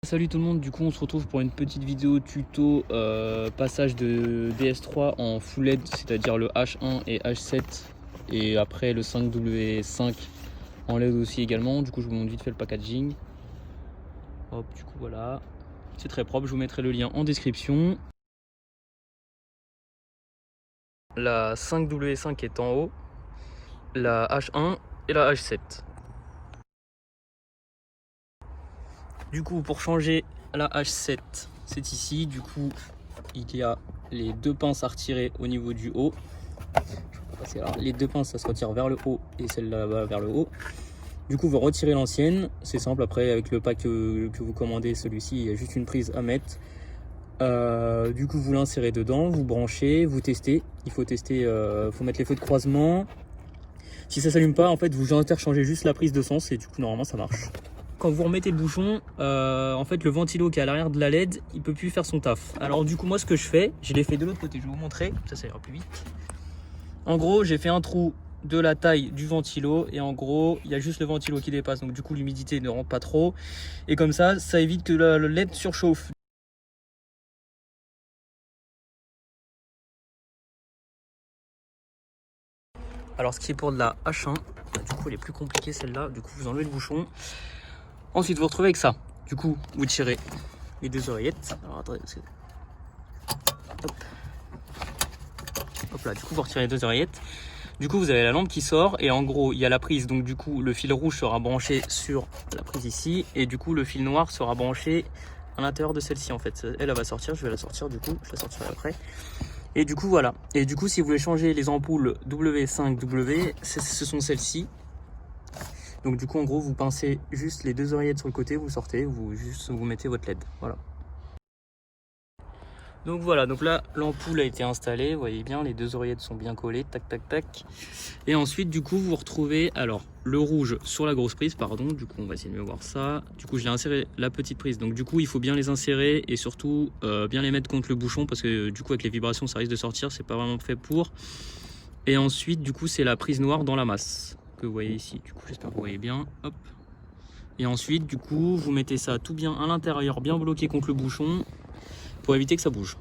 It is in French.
Salut tout le monde, du coup on se retrouve pour une petite vidéo tuto passage de DS3 en full LED, c'est-à-dire le H1 et H7 et après le 5W5 en LED aussi également. Du coup je vous montre vite fait le packaging. Hop, du coup voilà, c'est très propre, je vous mettrai le lien en description. La 5W5 est en haut, la H1 et la H7. Du coup pour changer la H7, c'est ici, du coup il y a les deux pinces à retirer au niveau du haut. Alors, les deux pinces ça se retire vers le haut et celle-là vers le haut. Du coup vous retirez l'ancienne, c'est simple. Après avec le pack que vous commandez, celui-ci, il y a juste une prise à mettre. Du coup vous l'insérez dedans, vous branchez, vous testez. Il faut tester, faut mettre les feux de croisement. Si ça s'allume pas, en fait vous interchangez juste la prise de sens et du coup normalement ça marche. Quand vous remettez le bouchon, en fait le ventilo qui est à l'arrière de la LED, il peut plus faire son taf. Alors du coup moi ce que je fais, je l'ai fait de l'autre côté, je vais vous montrer, ça ira plus vite. En gros j'ai fait un trou de la taille du ventilo et en gros il y a juste le ventilo qui dépasse, donc du coup l'humidité ne rentre pas trop et comme ça évite que le LED surchauffe. Alors ce qui est pour de la H1, du coup elle est plus compliquée celle-là, du coup vous enlevez le bouchon. Ensuite vous retrouvez avec ça, du coup vous tirez les deux oreillettes. Alors attendez, parce que... Hop là, du coup vous retirez les deux oreillettes. Du coup vous avez la lampe qui sort et en gros il y a la prise, donc du coup le fil rouge sera branché sur la prise ici et du coup le fil noir sera branché à l'intérieur de celle-ci. En fait elle va sortir, je vais la sortir, du coup je la sortirai après. Et du coup voilà, et du coup si vous voulez changer les ampoules W5W, ce sont celles-ci. Donc du coup en gros vous pincez juste les deux oreillettes sur le côté, vous sortez, vous mettez votre LED, voilà. Donc voilà, donc là l'ampoule a été installée, vous voyez bien, les deux oreillettes sont bien collées, tac tac tac. Et ensuite du coup vous retrouvez alors le rouge sur la grosse prise, pardon, du coup on va essayer de mieux voir ça. Du coup j'ai inséré la petite prise, donc du coup il faut bien les insérer et surtout bien les mettre contre le bouchon parce que du coup avec les vibrations ça risque de sortir, c'est pas vraiment fait pour. Et ensuite du coup c'est la prise noire dans la masse que vous voyez ici, du coup j'espère que vous voyez bien, hop. Et ensuite du coup vous mettez ça tout bien à l'intérieur, bien bloqué contre le bouchon pour éviter que ça bouge.